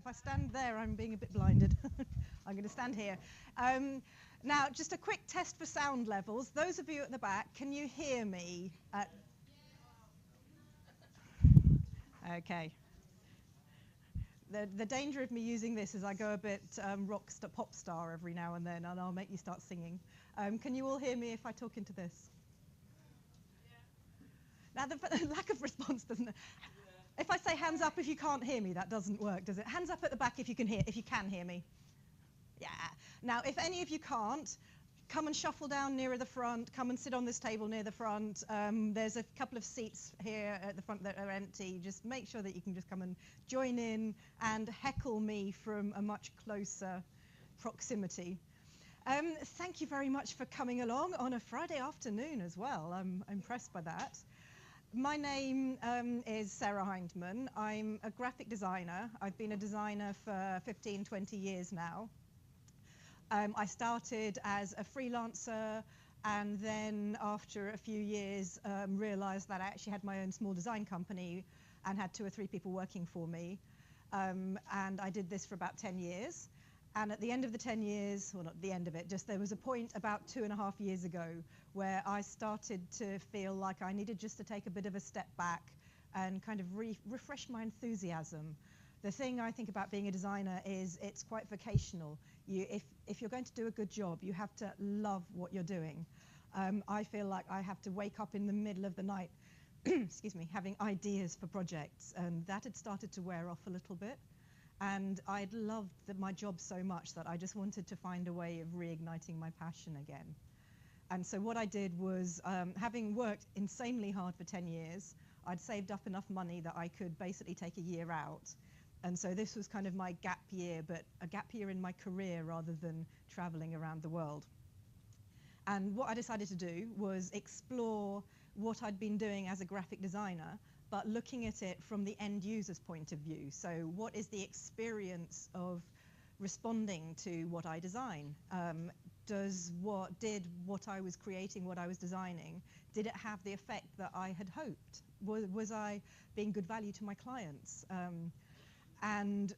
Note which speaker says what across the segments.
Speaker 1: if I stand there, I'm being a bit blinded. I'm going to stand here. Now, just a quick test for sound levels. Those of you at the back, can you hear me? Okay. The danger of me using this is I go a bit pop star every now and then, and I'll make you start singing. Can you all hear me if I talk into this? Yeah. Now, the lack of response doesn't. If I say hands up if you can't hear me, that doesn't work, does it? Hands up at the back if you can hear me. Yeah. Now, if any of you can't, come and shuffle down nearer the front. Come and sit on this table near the front. There's a couple of seats here at the front that are empty. Just make sure that you can just come and join in and heckle me from a much closer proximity. Thank you very much for coming along on a Friday afternoon as well. I'm impressed by that. My name is Sarah Hyndman. I'm a graphic designer. I've been a designer for 15, 20 years now. I started as a freelancer, and then after a few years realized that I actually had my own small design company and had 2 or 3 people working for me. And I did this for about 10 years. And at the end of the 10 years, well, not the end of it, just there was a point about 2.5 years ago where I started to feel like I needed just to take a bit of a step back and kind of refresh my enthusiasm. The thing I think about being a designer is it's quite vocational. If you're going to do a good job, you have to love what you're doing. I feel like I have to wake up in the middle of the night, excuse me, having ideas for projects, and that had started to wear off a little bit. And I'd loved my job so much that I just wanted to find a way of reigniting my passion again. And so what I did was, having worked insanely hard for 10 years, I'd saved up enough money that I could basically take a year out. And so this was kind of my gap year, but a gap year in my career rather than traveling around the world. And what I decided to do was explore what I'd been doing as a graphic designer, but looking at it from the end user's point of view. So what is the experience of responding to what I design? Did what I was creating, what I was designing, did it have the effect that I had hoped? Was I being good value to my clients? And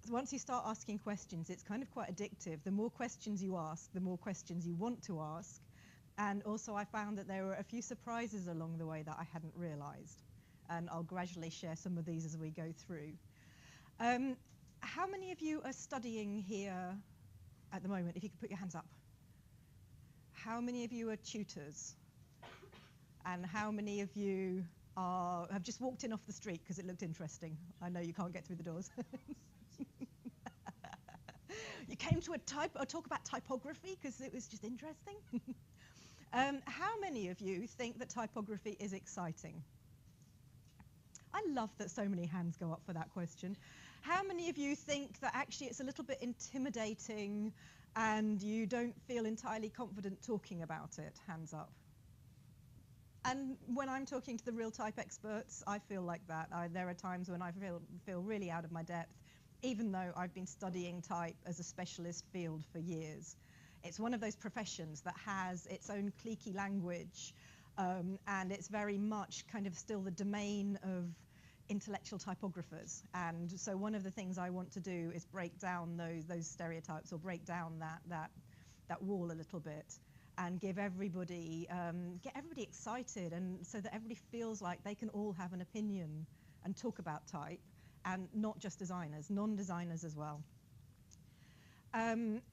Speaker 1: once you start asking questions, it's kind of quite addictive. The more questions you ask, the more questions you want to ask. And also I found that there were a few surprises along the way that I hadn't realized. And I'll gradually share some of these as we go through. How many of you are studying here at the moment? If you could put your hands up. How many of you are tutors? And how many of you have just walked in off the street because it looked interesting? I know you can't get through the doors. You came to talk about typography because it was just interesting. How many of you think that typography is exciting? I love that so many hands go up for that question. How many of you think that actually it's a little bit intimidating and you don't feel entirely confident talking about it? Hands up. And when I'm talking to the real type experts, I feel like that. There are times when I feel really out of my depth, even though I've been studying type as a specialist field for years. It's one of those professions that has its own cliquey language, and it's very much kind of still the domain of intellectual typographers. And so one of the things I want to do is break down those stereotypes, or break down that wall a little bit, and get everybody excited, and so that everybody feels like they can all have an opinion and talk about type, and not just designers, non-designers as well.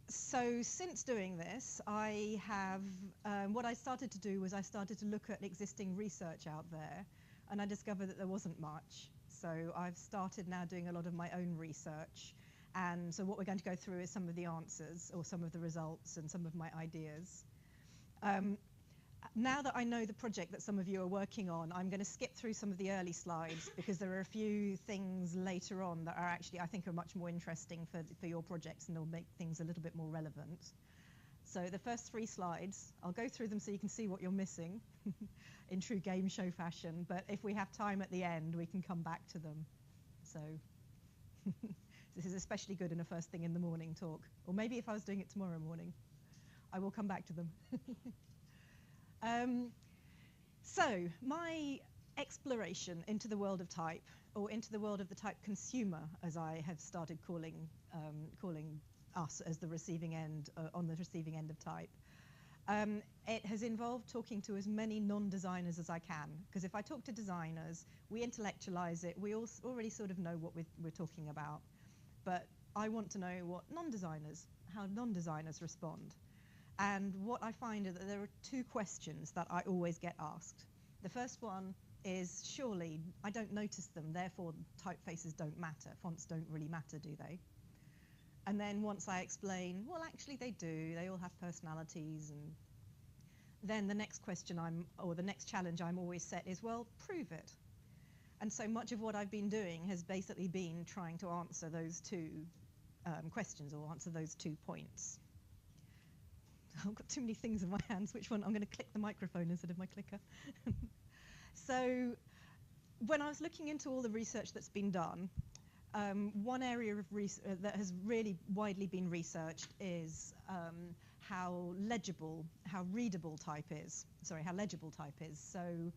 Speaker 1: So since doing this, what I started to do was I started to look at existing research out there, and I discovered that there wasn't much. So I've started now doing a lot of my own research. And so what we're going to go through is some of the answers, or some of the results, and some of my ideas. Now that I know the project that some of you are working on, I'm going to skip through some of the early slides because there are a few things later on that are actually, I think, are much more interesting for your projects, and they'll make things a little bit more relevant. So the first 3 slides, I'll go through them so you can see what you're missing in true game show fashion, but if we have time at the end, we can come back to them. So this is especially good in a first thing in the morning talk, or maybe if I was doing it tomorrow morning. I will come back to them. So my exploration into the world of type or into the world of the type consumer, as I have started calling us as the receiving end, on the receiving end of type. It has involved talking to as many non-designers as I can, because if I talk to designers, we intellectualize it, we already sort of know what we're talking about, but I want to know what how non-designers respond. And what I find is that there are two questions that I always get asked. The first one is, surely I don't notice them, therefore typefaces don't matter, fonts don't really matter, do they? And then once I explain, well, actually they do, they all have personalities, and then the next question or the next challenge I'm always set is, well, prove it. And so much of what I've been doing has basically been trying to answer those two questions, or answer those 2 points. I've got too many things in my hands. Which one? I'm going to click the microphone instead of my clicker. So when I was looking into all the research that's been done, one area of that has really widely been researched is how readable type is. Sorry, how legible type is. So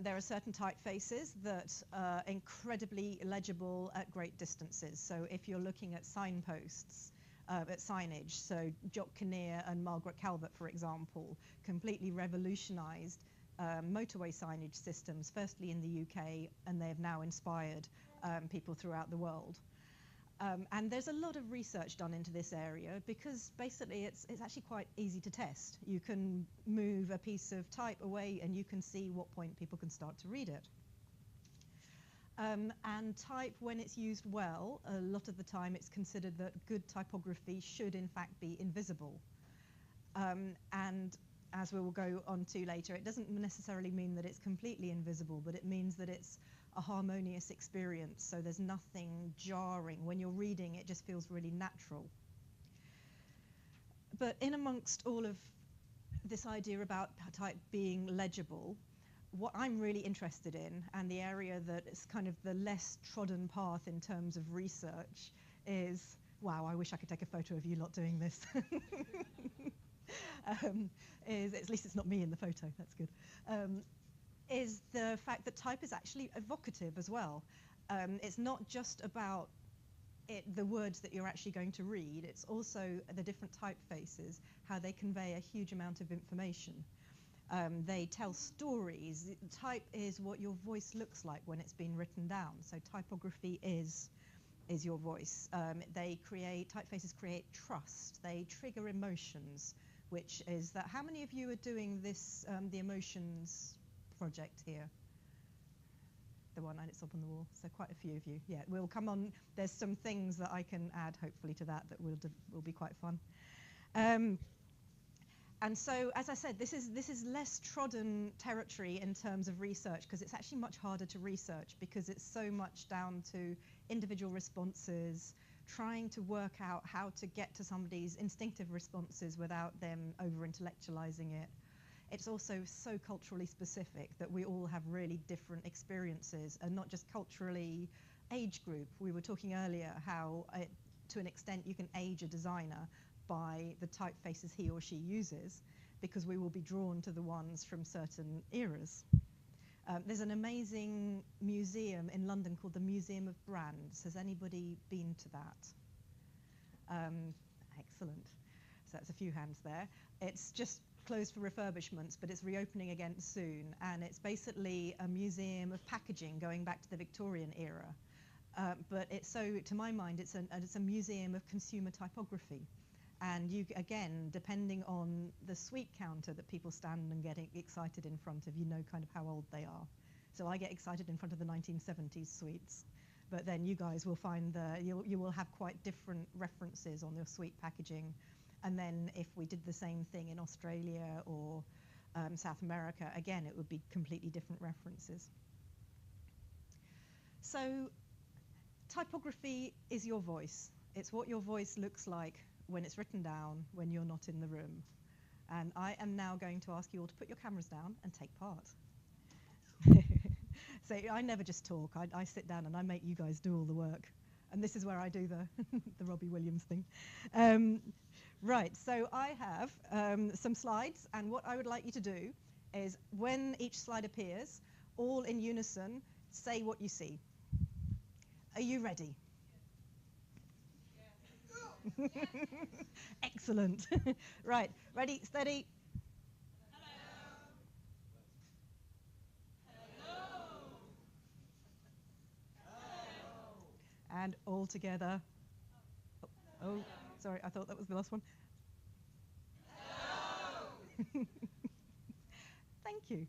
Speaker 1: there are certain typefaces that are incredibly legible at great distances. So if you're looking at signposts, at signage, so Jock Kinnear and Margaret Calvert, for example, completely revolutionized motorway signage systems, firstly in the UK, and they have now inspired people throughout the world. And there's a lot of research done into this area, because basically it's actually quite easy to test. You can move a piece of type away and you can see what point people can start to read it. And type, when it's used well, a lot of the time it's considered that good typography should in fact be invisible. And as we will go on to later, it doesn't necessarily mean that it's completely invisible, but it means that it's a harmonious experience, so there's nothing jarring. When you're reading, it just feels really natural. But in amongst all of this idea about type being legible, what I'm really interested in, and the area that is kind of the less trodden path in terms of research, is, wow, I wish I could take a photo of you lot doing this. At least it's not me in the photo, that's good. Is the fact that type is actually evocative as well. It's not just about the words that you're actually going to read, it's also the different typefaces, how they convey a huge amount of information. They tell stories. Type is what your voice looks like when it's been written down, so typography is your voice. Typefaces create trust, they trigger emotions, which is that, how many of you are doing this, the emotions project here? The one, and it's up on the wall, so quite a few of you. Yeah, we'll come on, there's some things that I can add hopefully to that will be quite fun. And so, as I said, this is less trodden territory in terms of research, because it's actually much harder to research, because it's so much down to individual responses, trying to work out how to get to somebody's instinctive responses without them over-intellectualizing it. It's also so culturally specific that we all have really different experiences, and not just culturally, age group. We were talking earlier how, to an extent, you can age a designer by the typefaces he or she uses, because we will be drawn to the ones from certain eras. There's an amazing museum in London called the Museum of Brands. Has anybody been to that? Excellent. So that's a few hands there. It's just closed for refurbishments, but it's reopening again soon, and it's basically a museum of packaging going back to the Victorian era. But to my mind, it's a museum of consumer typography. And you, again, depending on the suite counter that people stand and get excited in front of, you know kind of how old they are. So I get excited in front of the 1970s suites, but then you guys will find you will have quite different references on your suite packaging. And then if we did the same thing in Australia or South America, again, it would be completely different references. So typography is your voice. It's what your voice looks like when it's written down, when you're not in the room. And I am now going to ask you all to put your cameras down and take part. So I never just talk, I sit down and I make you guys do all the work. And this is where I do the Robbie Williams thing. Right, so I have some slides, and what I would like you to do is, when each slide appears, all in unison, say what you see. Are you ready? Excellent. Right, ready, steady. And all together. Oh, oh, sorry, I thought that was the last one. Thank you.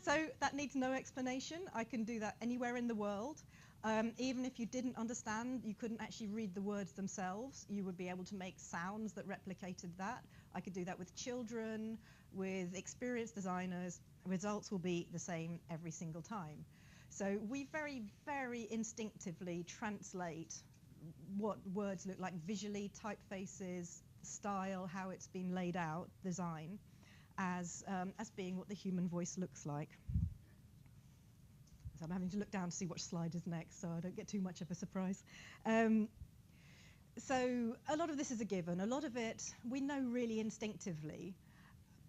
Speaker 1: So that needs no explanation. I can do that anywhere in the world. Even if you didn't understand, you couldn't actually read the words themselves, you would be able to make sounds that replicated that. I could do that with children, with experienced designers. Results will be the same every single time. So we very, very instinctively translate what words look like visually, typefaces, style, how it's been laid out, design, as being what the human voice looks like. So I'm having to look down to see which slide is next so I don't get too much of a surprise. So a lot of this is a given. A lot of it we know really instinctively,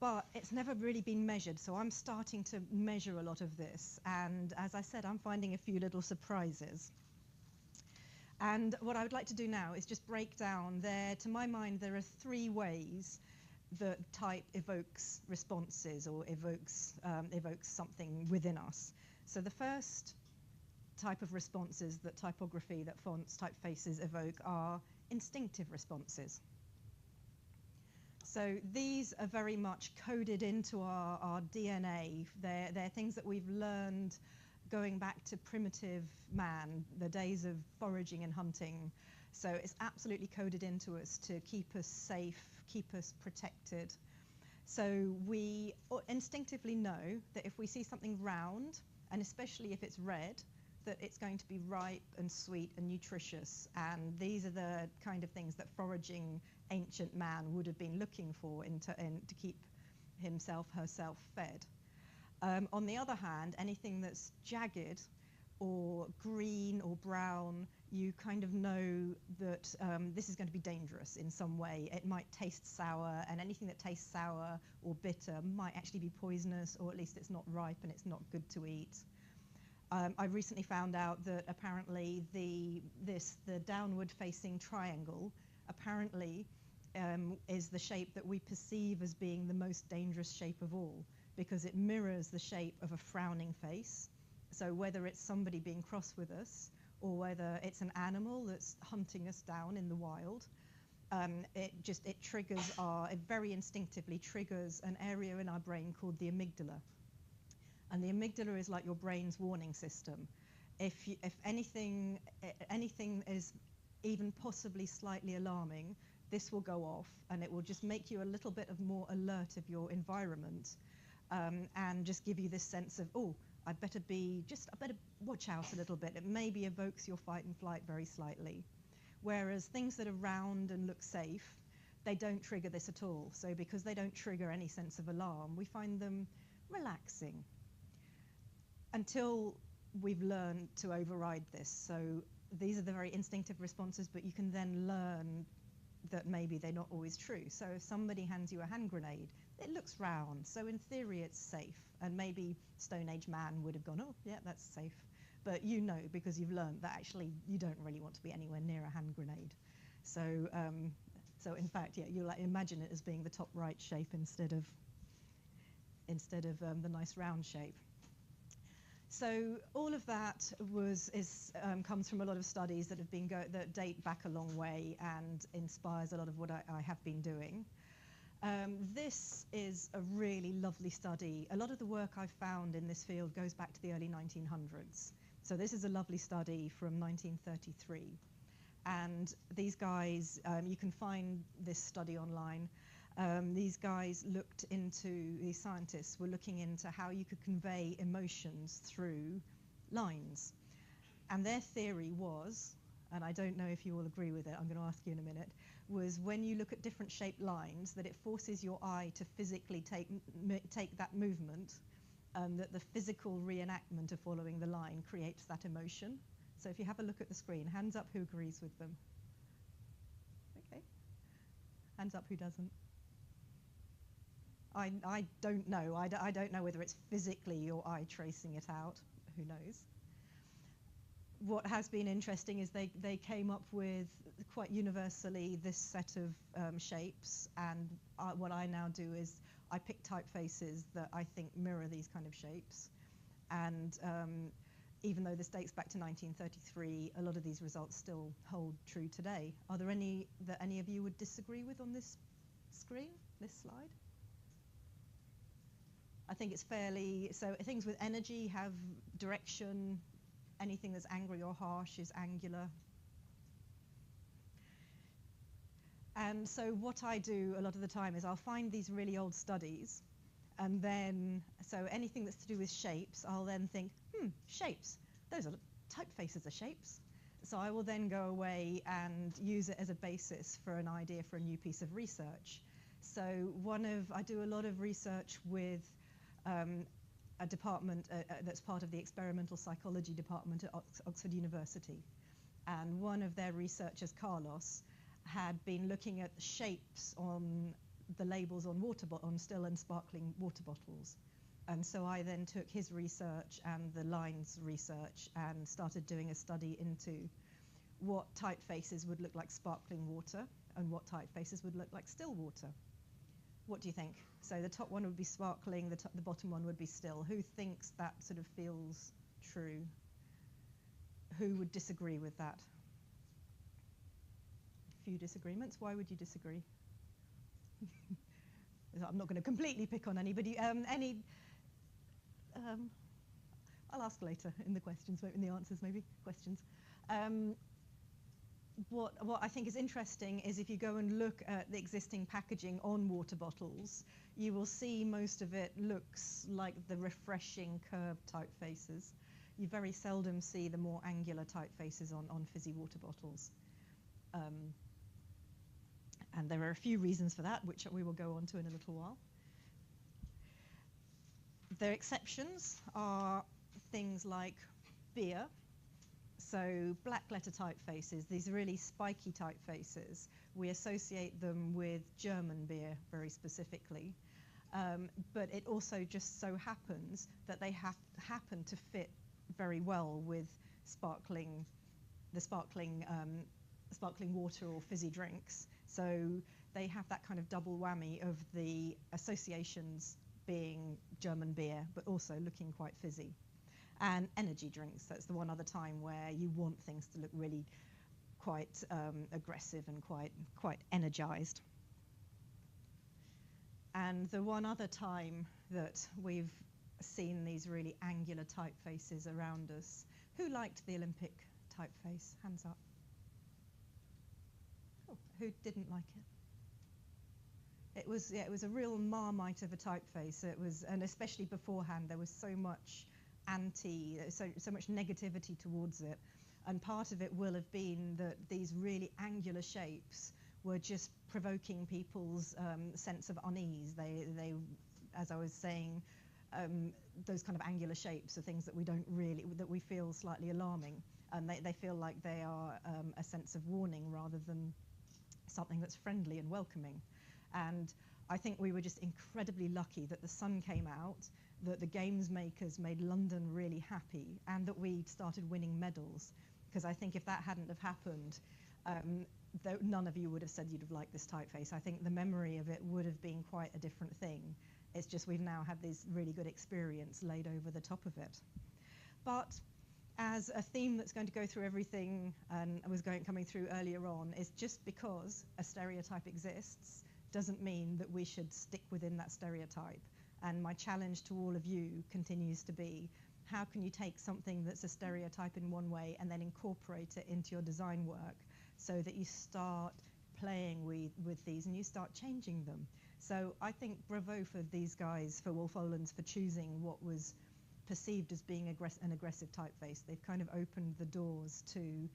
Speaker 1: but it's never really been measured. So I'm starting to measure a lot of this. And as I said, I'm finding a few little surprises. And what I would like to do now is just break down there. To my mind, there are 3 ways that type evokes responses or evokes something within us. So the first type of responses that typography, that fonts, typefaces evoke are instinctive responses. So these are very much coded into our DNA. They're things that we've learned going back to primitive man, the days of foraging and hunting. So it's absolutely coded into us to keep us safe, keep us protected. So we instinctively know that if we see something round, and especially if it's red, that it's going to be ripe and sweet and nutritious. And these are the kind of things that foraging ancient man would have been looking for to keep himself, herself fed. On the other hand, anything that's jagged or green or brown, you kind of know that this is going to be dangerous in some way. It might taste sour, and anything that tastes sour or bitter might actually be poisonous, or at least it's not ripe and it's not good to eat. I recently found out that apparently the downward-facing triangle apparently is the shape that we perceive as being the most dangerous shape of all, because it mirrors the shape of a frowning face. So whether it's somebody being cross with us, or whether it's an animal that's hunting us down in the wild, it very instinctively triggers an area in our brain called the amygdala. And the amygdala is like your brain's warning system. If anything is even possibly slightly alarming, this will go off, and it will just make you a little bit more alert of your environment, and just give you this sense of, oh, I better watch out a little bit. It maybe evokes your fight and flight very slightly. Whereas things that are round and look safe, they don't trigger this at all. So because they don't trigger any sense of alarm, we find them relaxing until we've learned to override this. So these are the very instinctive responses, but you can then learn that maybe they're not always true. So if somebody hands you a hand grenade, it looks round, so in theory it's safe. And maybe Stone Age man would have gone, oh, yeah, that's safe. But you know, because you've learned that actually you don't really want to be anywhere near a hand grenade. So in fact, yeah, you imagine it as being the top right shape instead of the nice round shape. So all of that comes from a lot of studies that that date back a long way and inspires a lot of what I have been doing. This is a really lovely study. A lot of the work I've found in this field goes back to the early 1900s. So this is a lovely study from 1933. And these guys, you can find this study online. These scientists were looking into how you could convey emotions through lines. And their theory was, and I don't know if you all agree with it, I'm going to ask you in a minute, was when you look at different shaped lines, that it forces your eye to physically take that movement, that the physical reenactment of following the line creates that emotion. So if you have a look at the screen, hands up who agrees with them. Okay. Hands up who doesn't. I don't know. I don't know whether it's physically your eye tracing it out. Who knows? what has been interesting is they came up with quite universally this set of shapes, and what I now do is I pick typefaces that I think mirror these kind of shapes. And even though this dates back to 1933, a lot of these results still hold true today. Are there any that any of you would disagree with on this screen, this slide? I think it's fairly, so things with energy have direction, anything that's angry or harsh is angular. And so what I do a lot of the time is I'll find these really old studies, and then, so anything that's to do with shapes, I'll then think, shapes, those are typefaces are shapes. So I will then go away and use it as a basis for an idea for a new piece of research. So I do a lot of research with a department that's part of the experimental psychology department at Oxford University. And one of their researchers, Carlos, had been looking at the shapes on the labels on on still and sparkling water bottles. And so I then took his research and the lines research and started doing a study into what typefaces would look like sparkling water and what typefaces would look like still water. What do you think? So the top one would be sparkling, the bottom one would be still. Who thinks that sort of feels true? Who would disagree with that? A few disagreements. Why would you disagree? I'm not going to completely pick on anybody. I'll ask later in the questions, in the answers maybe, questions. What I think is interesting is if you go and look at the existing packaging on water bottles, you will see most of it looks like the refreshing curved typefaces. You very seldom see the more angular typefaces on fizzy water bottles. And there are a few reasons for that, which we will go on to in a little while. The exceptions are things like beer. So black letter typefaces, these really spiky typefaces, we associate them with German beer very specifically. But it also just so happens that they happen to fit very well with sparkling water or fizzy drinks. So they have that kind of double whammy of the associations being German beer, but also looking quite fizzy. And energy drinks, that's the one other time where you want things to look really quite aggressive and quite energized. And the one other time that we've seen these really angular typefaces around us, who liked the Olympic typeface? Hands up. Oh, who didn't like it? It was a real Marmite of a typeface. It was, and especially beforehand, there was so much so much negativity towards it. And part of it will have been that these really angular shapes were just provoking people's sense of unease. They, as I was saying, those kind of angular shapes are things that we feel slightly alarming, and they feel like they are a sense of warning rather than something that's friendly and welcoming. And I think we were just incredibly lucky that the sun came out, that the games makers made London really happy, and that we started winning medals. Because I think if that hadn't have happened, none of you would have said you'd have liked this typeface. I think the memory of it would have been quite a different thing. It's just we've now had this really good experience laid over the top of it. But as a theme that's going to go through everything, and was coming through earlier on, is just because a stereotype exists doesn't mean that we should stick within that stereotype. And my challenge to all of you continues to be, how can you take something that's a stereotype in one way and then incorporate it into your design work so that you start playing with these and you start changing them? So I think bravo for these guys, for Wolf Olins, for choosing what was perceived as being an aggressive typeface. They've kind of opened the doors to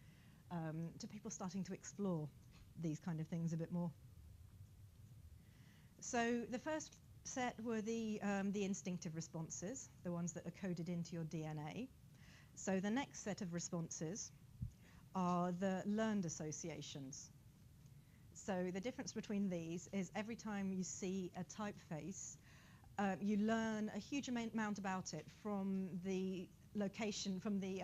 Speaker 1: people starting to explore these kind of things a bit more. So the first set were the instinctive responses, the ones that are coded into your DNA. So the next set of responses are the learned associations. So the difference between these is every time you see a typeface, you learn a huge amount about it from the location, from the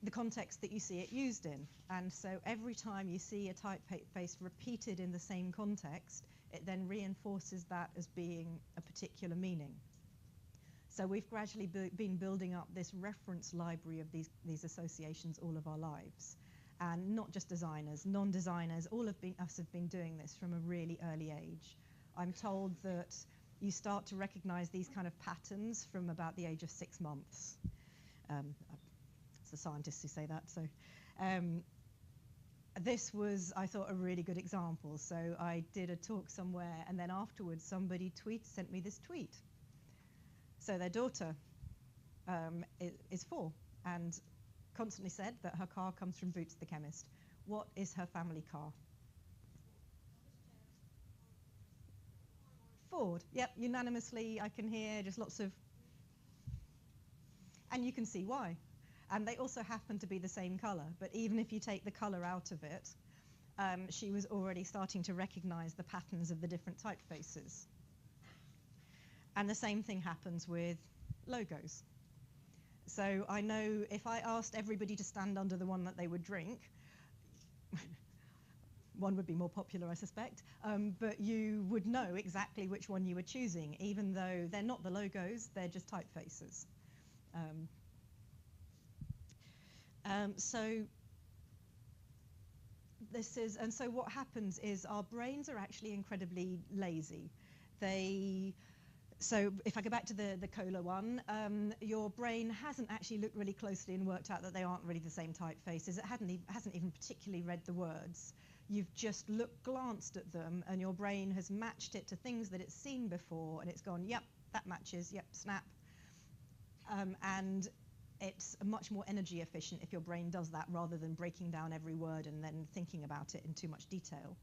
Speaker 1: the context that you see it used in. And so every time you see a typeface repeated in the same context, it then reinforces that as being a particular meaning. So we've gradually been building up this reference library of these associations all of our lives. And not just designers, non-designers, all of us have been doing this from a really early age. I'm told that you start to recognize these kind of patterns from about the age of 6 months. It's the scientists who say that. So this was, I thought, a really good example. So I did a talk somewhere, and then afterwards somebody sent me this tweet. So their daughter is 4 and constantly said that her car comes from Boots the chemist. What is her family car? Ford. Yep, unanimously I can hear just lots of... And you can see why. And they also happen to be the same colour, but even if you take the colour out of it, she was already starting to recognise the patterns of the different typefaces. And the same thing happens with logos. So I know if I asked everybody to stand under the one that they would drink, one would be more popular, I suspect, but you would know exactly which one you were choosing, even though they're not the logos, they're just typefaces. So what happens is our brains are actually incredibly lazy. So if I go back to the cola one, your brain hasn't actually looked really closely and worked out that they aren't really the same typefaces. It hasn't even particularly read the words. You've just glanced at them, and your brain has matched it to things that it's seen before, and it's gone, yep, that matches, yep, snap. And it's much more energy efficient if your brain does that rather than breaking down every word and then thinking about it in too much detail.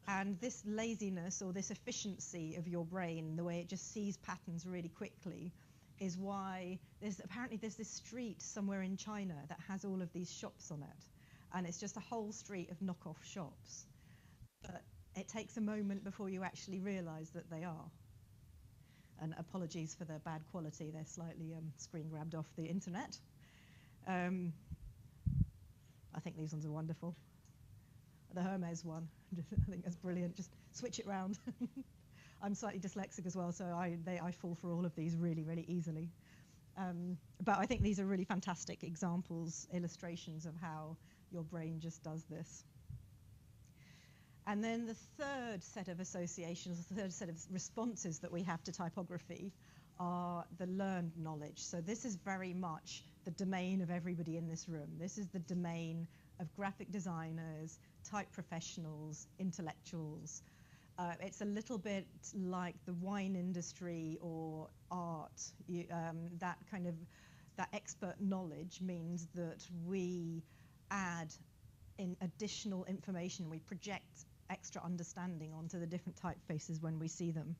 Speaker 1: And this laziness or this efficiency of your brain, the way it just sees patterns really quickly, is why apparently there's this street somewhere in China that has all of these shops on it. And it's just a whole street of knockoff shops. But it takes a moment before you actually realize that they are. And apologies for the bad quality, they're slightly screen grabbed off the internet. I think these ones are wonderful. The Hermes one, I think that's brilliant. Just switch it round. I'm slightly dyslexic as well, so I fall for all of these really, really easily. But I think these are really fantastic examples, illustrations of how your brain just does this. And then the third set of associations, the third set of responses that we have to typography are the learned knowledge. So this is very much the domain of everybody in this room. This is the domain of graphic designers, type professionals, intellectuals. It's a little bit like the wine industry or art. That expert knowledge means that we add in additional information. We project extra understanding onto the different typefaces when we see them.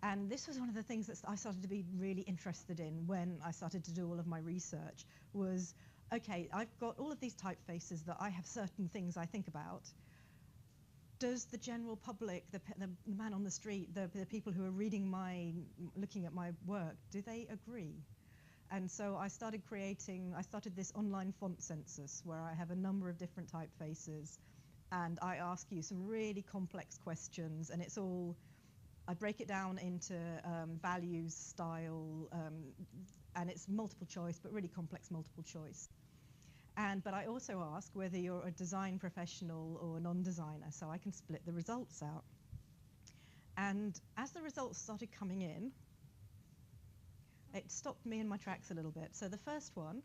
Speaker 1: And this was one of the things that I started to be really interested in when I started to do all of my research was, okay, I've got all of these typefaces that I have certain things I think about. Does the general public, the man on the street, the people who are looking at my work, do they agree? And so I started this online font census where I have a number of different typefaces, and I ask you some really complex questions, and I break it down into values, style, and it's multiple choice, but really complex multiple choice. But I also ask whether you're a design professional or a non-designer, so I can split the results out. And as the results started coming in, it stopped me in my tracks a little bit. So the first one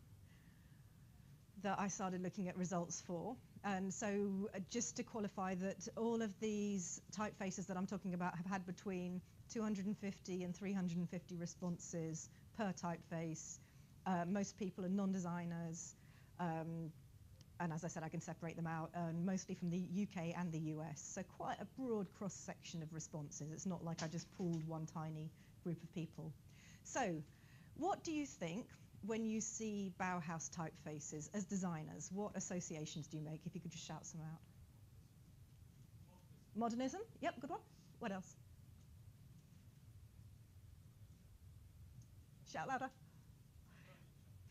Speaker 1: that I started looking at results for, and so just to qualify that all of these typefaces that I'm talking about have had between 250 and 350 responses per typeface. Most people are non-designers. And as I said, I can separate them out, mostly from the UK and the US. So quite a broad cross-section of responses. It's not like I just pulled one tiny group of people. So what do you think when you see Bauhaus typefaces as designers? What associations do you make? If you could just shout some out. Modernism? Yep, good one. What else? Shout louder.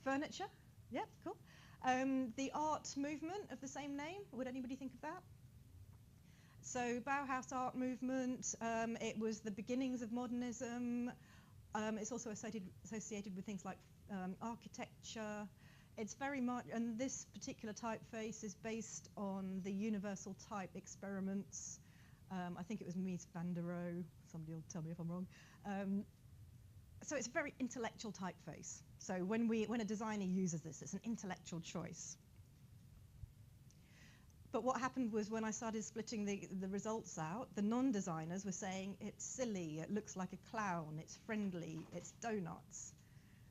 Speaker 1: Furniture? Yep, cool. The art movement of the same name, would anybody think of that? So Bauhaus art movement, it was the beginnings of modernism. It's also associated with things like architecture. It's very much, and this particular typeface is based on the universal type experiments. I think it was Mies van der Rohe, somebody will tell me if I'm wrong. So it's a very intellectual typeface. So when a designer uses this, it's an intellectual choice. But what happened was when I started splitting the results out, the non-designers were saying it's silly, it looks like a clown, it's friendly, it's donuts.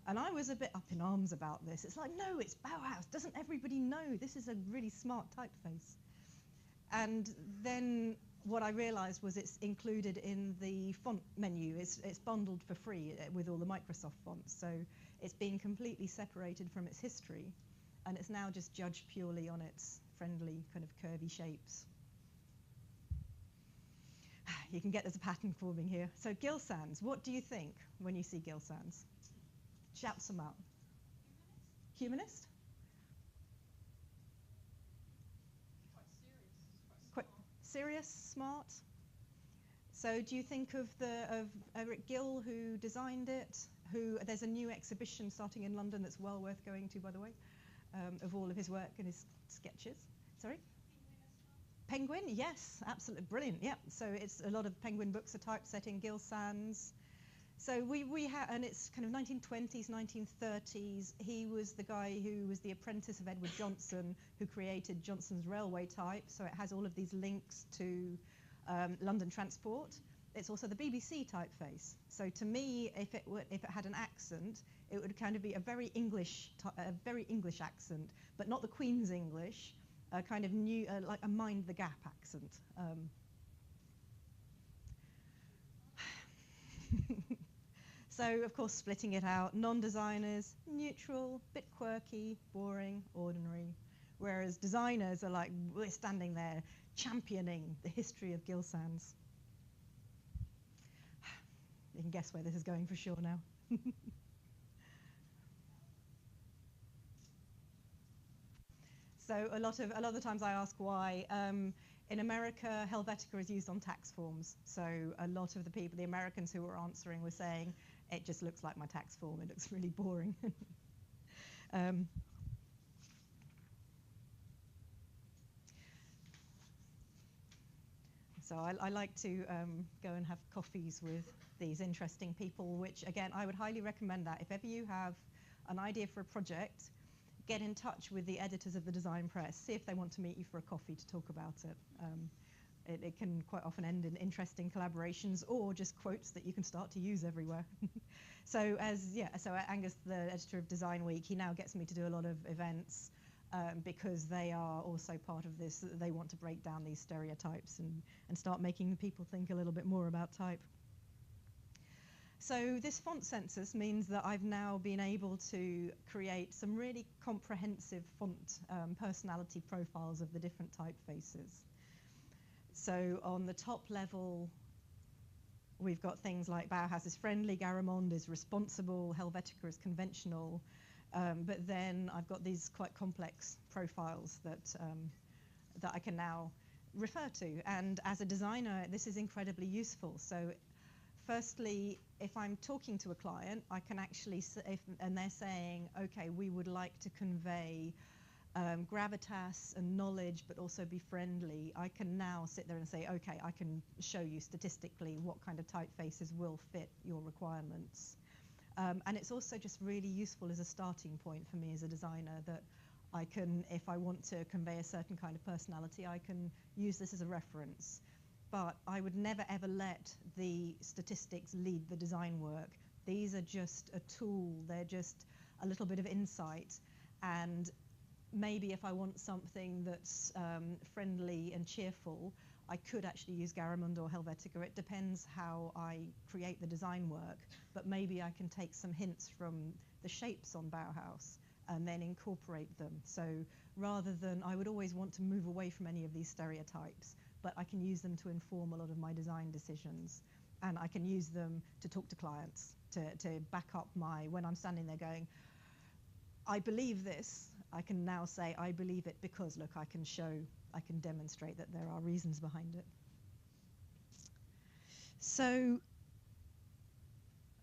Speaker 1: And I was a bit up in arms about this. It's like, no, it's Bauhaus. Doesn't everybody know this is a really smart typeface? And then what I realized was it's included in the font menu. It's bundled for free with all the Microsoft fonts. So it's been completely separated from its history. And it's now just judged purely on its friendly kind of curvy shapes. You can get there's a pattern forming here. So gill sans, what do you think when you see gill sans? Shout some out. Humanist? Quite serious, smart. So do you think of Eric Gill, who designed it? There's a new exhibition starting in London that's well worth going to, by the way, of all of his work and his sketches. Sorry? Penguin, yes, absolutely brilliant. Yeah, so it's a lot of Penguin books are typeset in gill sans. So we have, and it's kind of 1920s, 1930s. He was the guy who was the apprentice of Edward Johnson, who created Johnson's railway type. So it has all of these links to London Transport. It's also the BBC typeface. So to me, if it had an accent, it would kind of be a very English accent, but not the Queen's English, a kind of new, like a mind the gap accent. So, of course, splitting it out, non-designers, neutral, bit quirky, boring, ordinary, whereas designers are like, we're standing there championing the history of gill sans. You can guess where this is going for sure now. So a lot of the times I ask why. In America, Helvetica is used on tax forms. So a lot of the Americans who were answering were saying, it just looks like my tax form. It looks really boring. So I like to go and have coffees with these interesting people, which, again, I would highly recommend that. If ever you have an idea for a project, get in touch with the editors of the design press, see if they want to meet you for a coffee to talk about it. It can quite often end in interesting collaborations or just quotes that you can start to use everywhere. So Angus, the editor of Design Week, he now gets me to do a lot of events because they are also part of this. They want to break down these stereotypes and start making people think a little bit more about type. So this font census means that I've now been able to create some really comprehensive font personality profiles of the different typefaces. So on the top level, we've got things like Bauhaus is friendly, Garamond is responsible, Helvetica is conventional, but then I've got these quite complex profiles that I can now refer to. And as a designer, this is incredibly useful. So firstly, if I'm talking to a client, I can actually, and they're saying, okay, we would like to convey gravitas and knowledge, but also be friendly, I can now sit there and say, okay, I can show you statistically what kind of typefaces will fit your requirements. And it's also just really useful as a starting point for me as a designer that I can, if I want to convey a certain kind of personality, I can use this as a reference. But I would never ever let the statistics lead the design work. These are just a tool, they're just a little bit of insight. And maybe if I want something that's friendly and cheerful, I could actually use Garamond or Helvetica. It depends how I create the design work, but maybe I can take some hints from the shapes on Bauhaus and then incorporate them. So rather than, I would always want to move away from any of these stereotypes, but I can use them to inform a lot of my design decisions. And I can use them to talk to clients, to back up when I'm standing there going, I believe this, I can now say, I believe it because, look, I can demonstrate that there are reasons behind it. So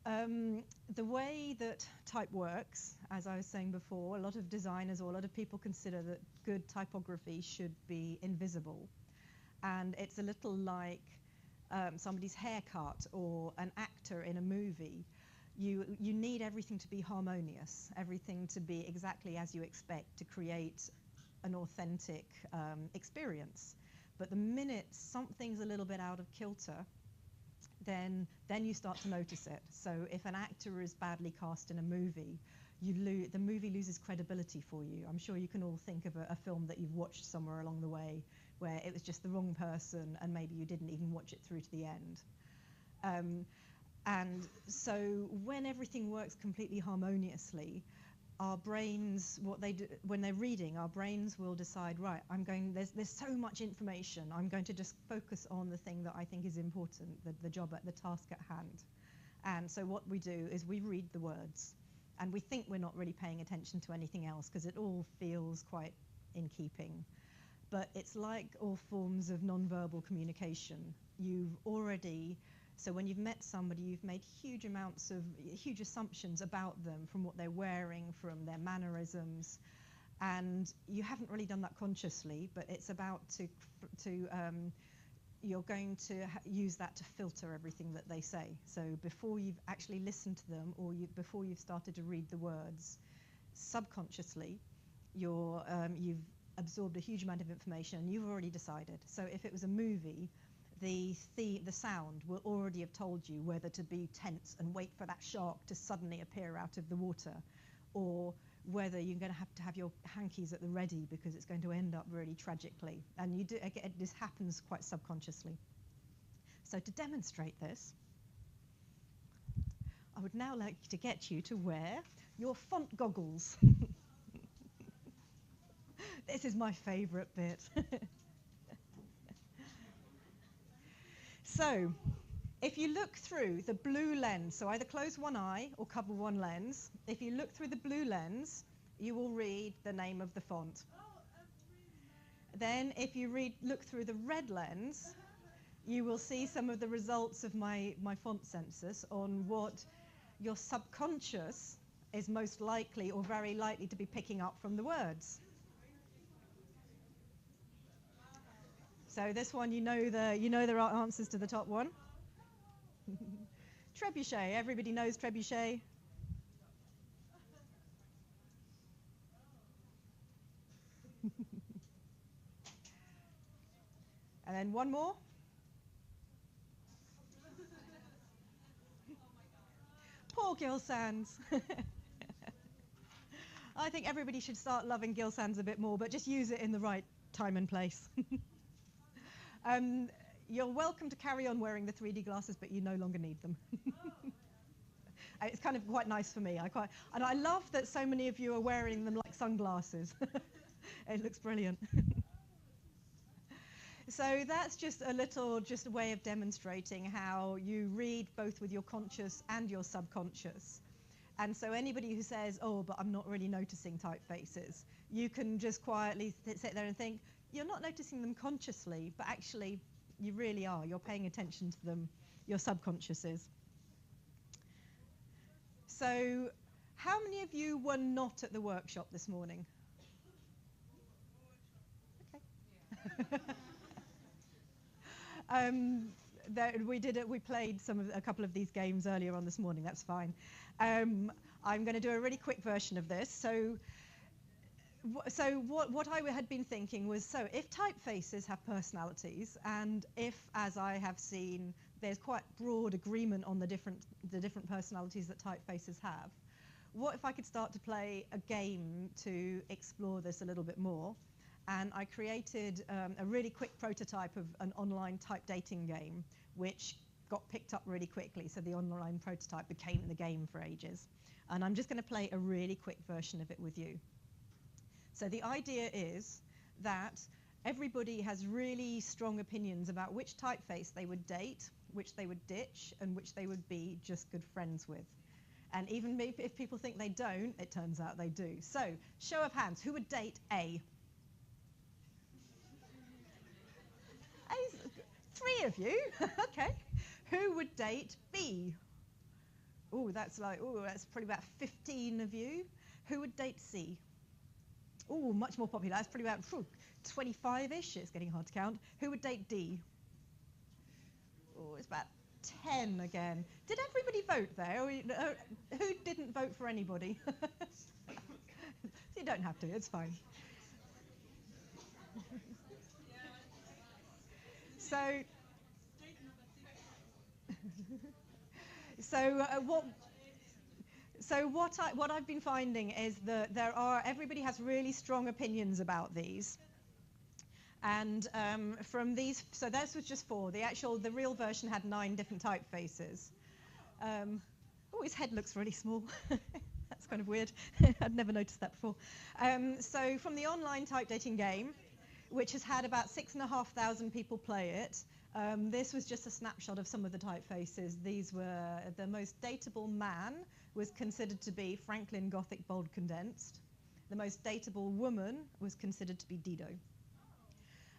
Speaker 1: the way that type works, as I was saying before, a lot of designers or a lot of people consider that good typography should be invisible. And it's a little like somebody's haircut or an actor in a movie. You need everything to be harmonious, everything to be exactly as you expect to create an authentic experience. But the minute something's a little bit out of kilter, then you start to notice it. So if an actor is badly cast in a movie, the movie loses credibility for you. I'm sure you can all think of a film that you've watched somewhere along the way where it was just the wrong person and maybe you didn't even watch it through to the end. And so when everything works completely harmoniously, our brains, what they do when they're reading, our brains will decide, right, there's so much information, I'm going to just focus on the thing that I think is important, the task at hand. And so what we do is we read the words, and we think we're not really paying attention to anything else because it all feels quite in keeping. But it's like all forms of nonverbal communication. So when you've met somebody, you've made huge assumptions about them from what they're wearing, from their mannerisms, and you haven't really done that consciously, but it's about you're going to use that to filter everything that they say. So before you've actually listened to them or before you've started to read the words, subconsciously, you've absorbed a huge amount of information and you've already decided. So if it was a movie, the sound will already have told you whether to be tense and wait for that shark to suddenly appear out of the water, or whether you're going to have your hankies at the ready because it's going to end up really tragically. And this happens quite subconsciously. So to demonstrate this, I would now like to get you to wear your font goggles. This is my favorite bit. So, if you look through the blue lens, so either close one eye or cover one lens, if you look through the blue lens, you will read the name of the font. Then if you look through the red lens, you will see some of the results of my font census on what your subconscious is most likely or very likely to be picking up from the words. So this one, you know there are answers to the top one. Trebuchet, everybody knows trebuchet. And then one more. Poor Gill Sans. I think everybody should start loving Gill Sans a bit more, but just use it in the right time and place. You're welcome to carry on wearing the 3D glasses, but you no longer need them. It's kind of quite nice for me. And I love that so many of you are wearing them like sunglasses. It looks brilliant. So that's just a way of demonstrating how you read both with your conscious and your subconscious. And so anybody who says, oh, but I'm not really noticing typefaces, you can just quietly sit there and think, you're not noticing them consciously, but actually you really are. You're paying attention to them. Your subconscious is. So how many of you were not at the workshop this morning? Okay. We played a couple of these games earlier on this morning. That's fine. I'm going to do a really quick version of this. So what I had been thinking was, so if typefaces have personalities, and if, as I have seen, there's quite broad agreement on the different personalities that typefaces have, what if I could start to play a game to explore this a little bit more? And I created a really quick prototype of an online type dating game, which got picked up really quickly. So the online prototype became the game for ages. And I'm just going to play a really quick version of it with you. So the idea is that everybody has really strong opinions about which typeface they would date, which they would ditch, and which they would be just good friends with. And even if people think they don't, it turns out they do. So, show of hands, who would date A? A's, 3 of you, okay. Who would date B? That's probably about 15 of you. Who would date C? Much more popular. That's probably about 25-ish. It's getting hard to count. Who would date D? It's about 10 again. Did everybody vote there? Who didn't vote for anybody? You don't have to. It's fine. What I've been finding is that everybody has really strong opinions about these. And from these, so this was just 4. The real version had 9 different typefaces. His head looks really small. That's kind of weird. I'd never noticed that before. So from the online type dating game, which has had about 6,500 people play it, this was just a snapshot of some of the typefaces. These were the most dateable man was considered to be Franklin Gothic Bold Condensed. The most dateable woman was considered to be Dido.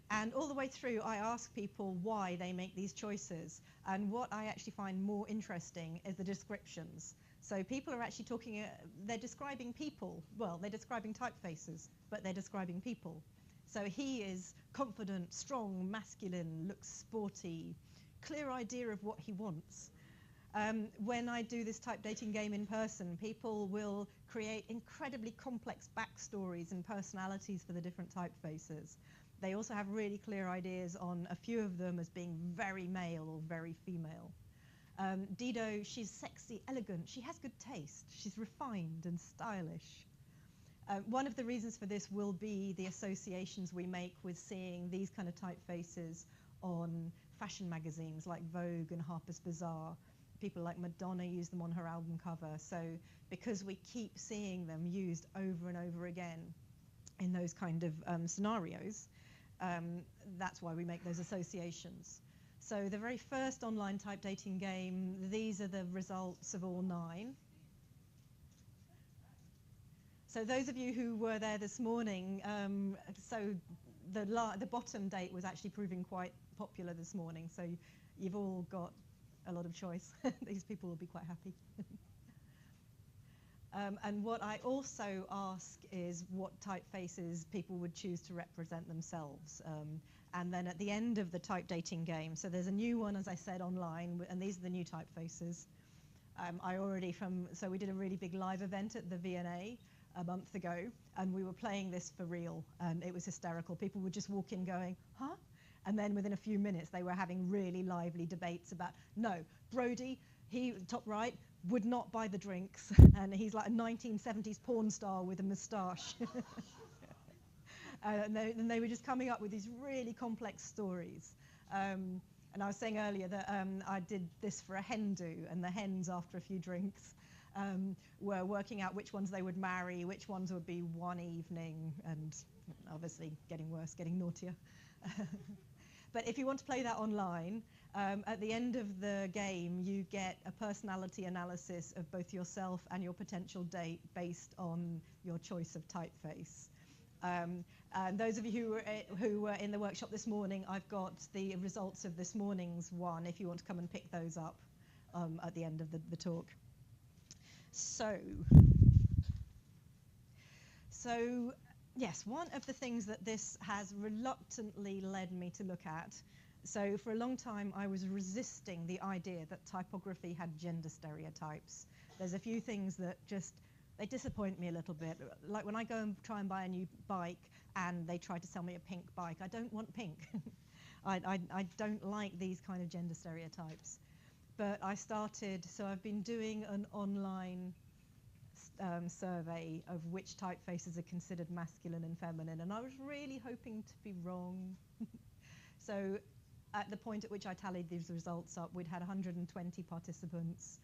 Speaker 1: And all the way through, I ask people why they make these choices. And what I actually find more interesting is the descriptions. So people are actually they're describing people. Well, they're describing typefaces, but they're describing people. So he is confident, strong, masculine, looks sporty, clear idea of what he wants. When I do this type dating game in person, people will create incredibly complex backstories and personalities for the different typefaces. They also have really clear ideas on a few of them as being very male or very female. Dido, she's sexy, elegant, she has good taste, she's refined and stylish. One of the reasons for this will be the associations we make with seeing these kind of typefaces on fashion magazines like Vogue and Harper's Bazaar. People like Madonna use them on her album cover. So because we keep seeing them used over and over again in those kind of scenarios, that's why we make those associations. So the very first online type dating game, these are the results of all 9. So those of you who were there this morning, the bottom date was actually proving quite popular this morning. So you've all got a lot of choice. These people will be quite happy. And what I also ask is what typefaces people would choose to represent themselves. And then at the end of the type dating game, so there's a new one, as I said, online, and these are the new typefaces. So we did a really big live event at the V&A a month ago, and we were playing this for real, and it was hysterical. People would just walk in going, huh? And then within a few minutes, they were having really lively debates about, no, Brody, he, top right, would not buy the drinks, and he's like a 1970s porn star with a moustache. And they were just coming up with these really complex stories. And I was saying earlier that I did this for a hen do, and the hens, after a few drinks, were working out which ones they would marry, which ones would be one evening, and obviously getting worse, getting naughtier. But if you want to play that online, at the end of the game, you get a personality analysis of both yourself and your potential date based on your choice of typeface. And those of you who were in the workshop this morning, I've got the results of this morning's one, if you want to come and pick those up at the end of the talk. So yes, one of the things that this has reluctantly led me to look at, so for a long time I was resisting the idea that typography had gender stereotypes. There's a few things that they disappoint me a little bit. Like when I go and try and buy a new bike and they try to sell me a pink bike, I don't want pink. I don't like these kind of gender stereotypes. But so I've been doing an online survey of which typefaces are considered masculine and feminine, and I was really hoping to be wrong. So at the point at which I tallied these results up, we'd had 120 participants,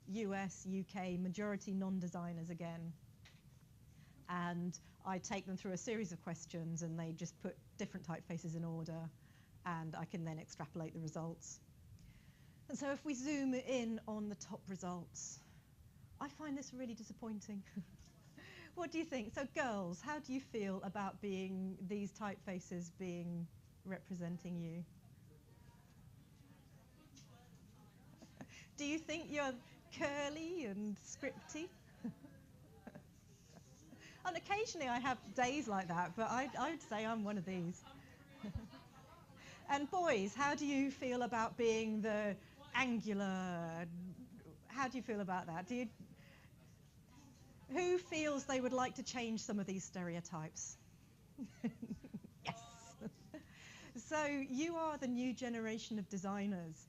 Speaker 1: US, UK, majority non-designers again. And I take them through a series of questions, and they just put different typefaces in order, and I can then extrapolate the results. And so if we zoom in on the top results, I find this really disappointing. What do you think? So girls, how do you feel about being these typefaces being representing you? Do you think you're curly and scripty? And occasionally I have days like that, but I'd say I'm one of these. And boys, how do you feel about being the angular? How do you feel about that? Who feels they would like to change some of these stereotypes? Yes. So you are the new generation of designers.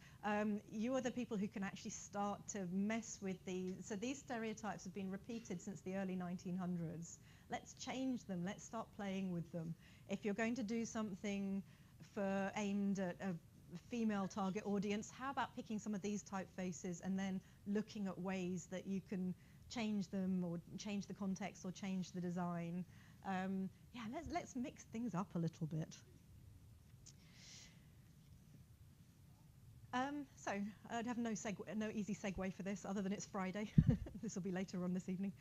Speaker 1: You are the people who can actually start to mess with these. So these stereotypes have been repeated since the early 1900s. Let's change them. Let's start playing with them. If you're going to do something aimed at a female target audience, how about picking some of these typefaces and then looking at ways that you can change them or change the context or change the design. Yeah, let's mix things up a little bit. So I'd have no easy segue for this other than it's Friday. This will be later on this evening.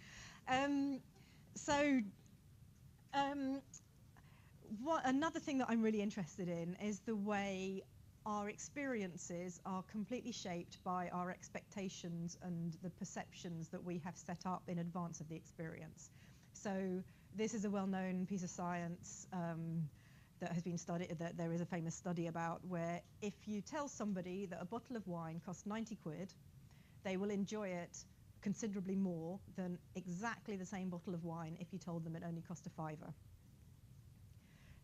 Speaker 1: Another thing that I'm really interested in is the way our experiences are completely shaped by our expectations and the perceptions that we have set up in advance of the experience. So this is a well-known piece of science that has been studied, that there is a famous study about, where if you tell somebody that a bottle of wine costs 90 quid, they will enjoy it considerably more than exactly the same bottle of wine if you told them it only cost a fiver.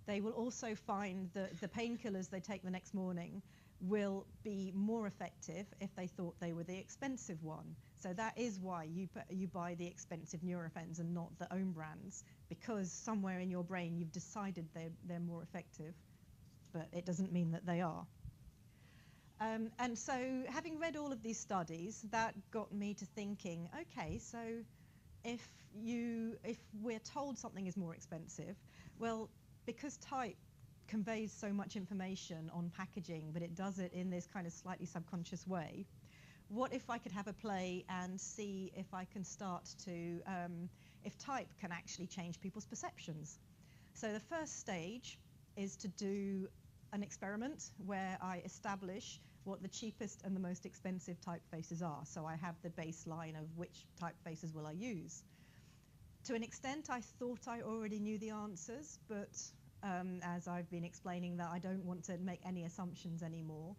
Speaker 1: They will also find that the painkillers they take the next morning will be more effective if they thought they were the expensive one. So that is why you buy the expensive Nurophens and not the own brands, because somewhere in your brain you've decided they're more effective, but it doesn't mean that they are. And so having read all of these studies, that got me to thinking, okay, so if we're told something is more expensive, well, because type conveys so much information on packaging, but it does it in this kind of slightly subconscious way, what if I could have a play and see if I can start to, if type can actually change people's perceptions? So the first stage is to do an experiment where I establish what the cheapest and the most expensive typefaces are. So I have the baseline of which typefaces will I use. To an extent, I thought I already knew the answers, but as I've been explaining, that I don't want to make any assumptions anymore.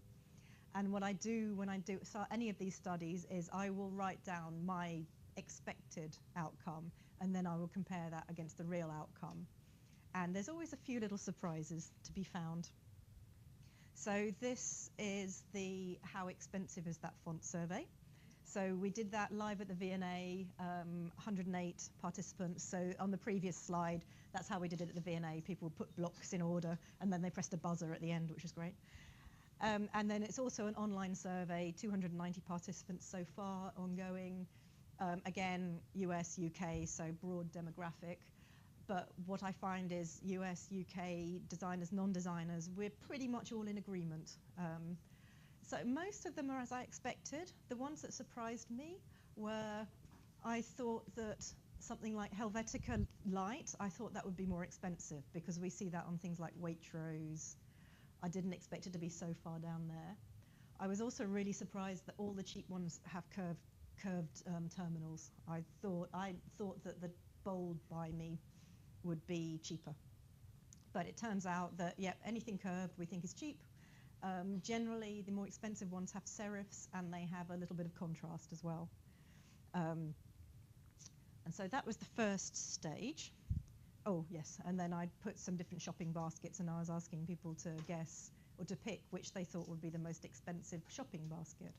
Speaker 1: And what I do when I do any of these studies is I will write down my expected outcome, and then I will compare that against the real outcome. And there's always a few little surprises to be found. So this is the how expensive is that font survey. So we did that live at the V&A, 108 participants. So on the previous slide, that's how we did it at the V&A. People put blocks in order, and then they pressed a buzzer at the end, which was great. And then it's also an online survey, 290 participants so far, ongoing. Again, US, UK, so broad demographic. But what I find is US, UK, designers, non-designers, we're pretty much all in agreement. So most of them are as I expected. The ones that surprised me were, I thought that something like Helvetica Light, I thought that would be more expensive because we see that on things like Waitrose. I didn't expect it to be so far down there. I was also really surprised that all the cheap ones have curved terminals. I thought that the Bold by me would be cheaper. But it turns out that, yeah, anything curved we think is cheap. Generally, the more expensive ones have serifs, and they have a little bit of contrast as well. And so that was the first stage. Oh, yes, and then I put some different shopping baskets, and I was asking people to guess or to pick which they thought would be the most expensive shopping basket.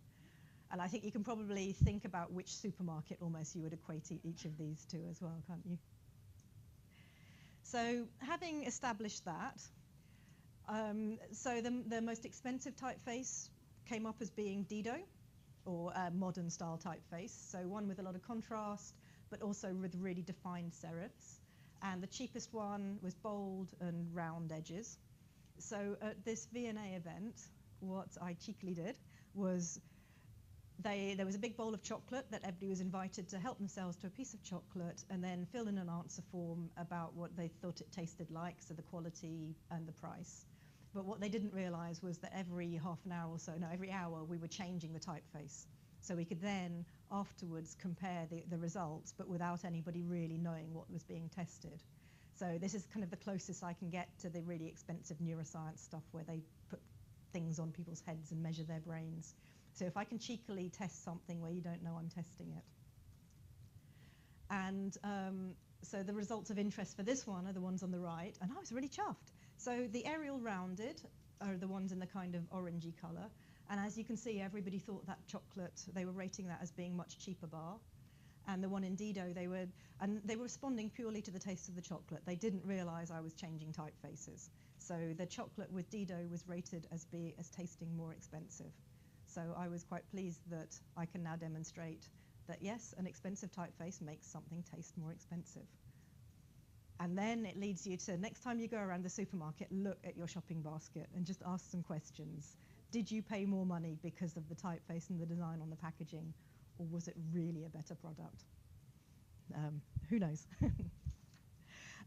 Speaker 1: And I think you can probably think about which supermarket almost you would equate each of these to as well, can't you? So having established that, so the most expensive typeface came up as being Dido, or a modern style typeface. So one with a lot of contrast, but also with really defined serifs. And the cheapest one was bold and round edges. So at this V&A event, what I cheekily did was there was a big bowl of chocolate that everybody was invited to help themselves to a piece of chocolate and then fill in an answer form about what they thought it tasted like, so the quality and the price. But what they didn't realise was that every half an hour or so, no, every hour, we were changing the typeface. So we could then afterwards compare the results, but without anybody really knowing what was being tested. So this is kind of the closest I can get to the really expensive neuroscience stuff where they put things on people's heads and measure their brains. So if I can cheekily test something where you don't know I'm testing it. And so the results of interest for this one are the ones on the right, and I was really chuffed. So the aerial rounded are the ones in the kind of orangey colour, and as you can see, everybody thought that chocolate, they were rating that as being much cheaper bar. And the one in Dido, they were responding purely to the taste of the chocolate. They didn't realise I was changing typefaces. So the chocolate with Dido was rated as tasting more expensive. So I was quite pleased that I can now demonstrate that yes, an expensive typeface makes something taste more expensive. And then it leads you to, next time you go around the supermarket, look at your shopping basket and just ask some questions. Did you pay more money because of the typeface and the design on the packaging, or was it really a better product? Who knows?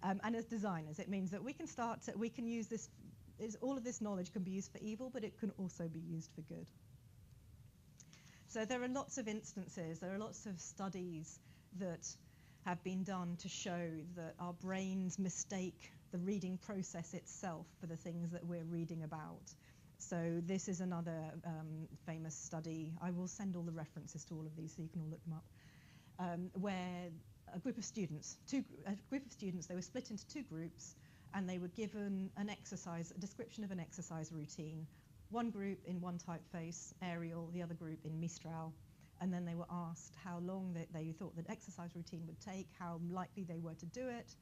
Speaker 1: And as designers, it means that we can use this, all of this knowledge can be used for evil, but it can also be used for good. So there are lots of instances, there are lots of studies that have been done to show that our brains mistake the reading process itself for the things that we're reading about. So this is another famous study. I will send all the references to all of these so you can all look them up, where a group of students, they were split into two groups, and they were given an exercise, a description of an exercise routine. One group in one typeface, Arial, the other group in Mistral, and then they were asked how long they thought the exercise routine would take, how likely they were to do it.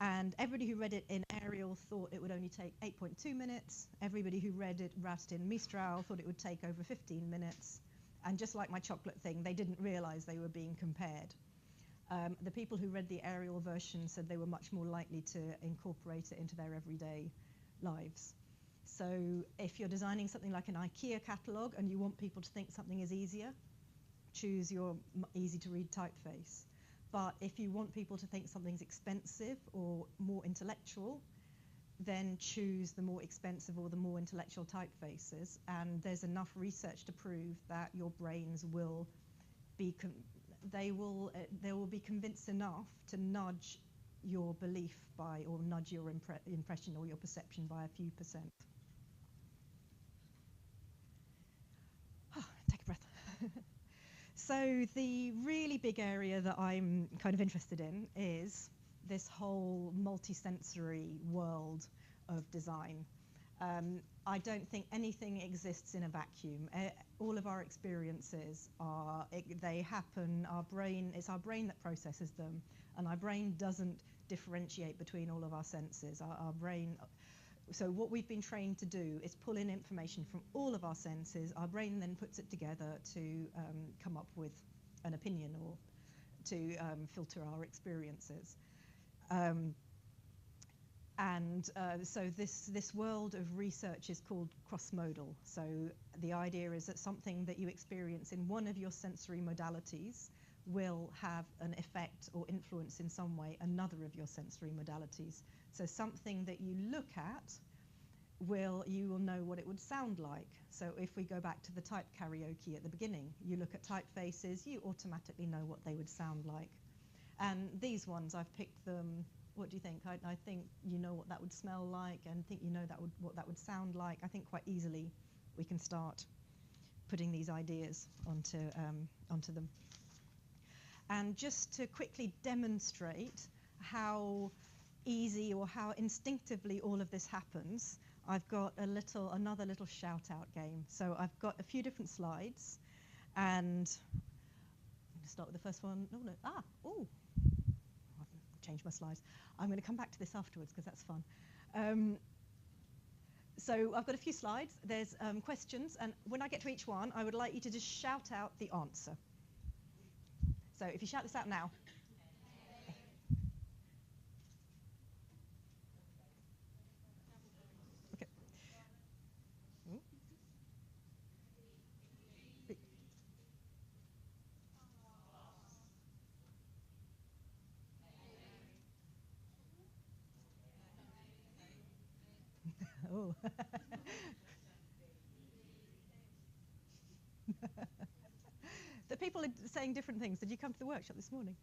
Speaker 1: And everybody who read it in Arial thought it would only take 8.2 minutes. Everybody who read it in Mistral thought it would take over 15 minutes. And just like my chocolate thing, they didn't realize they were being compared. The people who read the Arial version said they were much more likely to incorporate it into their everyday lives. So if you're designing something like an IKEA catalogue and you want people to think something is easier, choose your easy to read typeface. But if you want people to think something's expensive or more intellectual, then choose the more expensive or the more intellectual typefaces. And there's enough research to prove that your brains will be they will be convinced enough to nudge your belief by, or nudge your impression or your perception by a few percent. Take a breath. So the really big area that I'm kind of interested in is this whole multisensory world of design. I don't think anything exists in a vacuum. All of our experiences they happen, it's our brain that processes them, and our brain doesn't differentiate between all of our senses. Our brain, so what we've been trained to do is pull in information from all of our senses. Our brain then puts it together to come up with an opinion or to filter our experiences. So this world of research is called cross-modal. So the idea is that something that you experience in one of your sensory modalities will have an effect or influence in some way another of your sensory modalities. So something that you look at, you will know what it would sound like. So if we go back to the type karaoke at the beginning, you look at typefaces, you automatically know what they would sound like. And these ones, I've picked them. What do you think? I think you know what that would smell like, and think you know what that would sound like. I think quite easily we can start putting these ideas onto them. And just to quickly demonstrate how easy or how instinctively all of this happens, I've got another little shout-out game. So I've got a few different slides, and I'm going to start with the first one. I've changed my slides. I'm going to come back to this afterwards because that's fun. So I've got a few slides. There's questions, and when I get to each one, I would like you to just shout out the answer. So if you shout this out now. Oh. The people are saying different things. Did you come to the workshop this morning?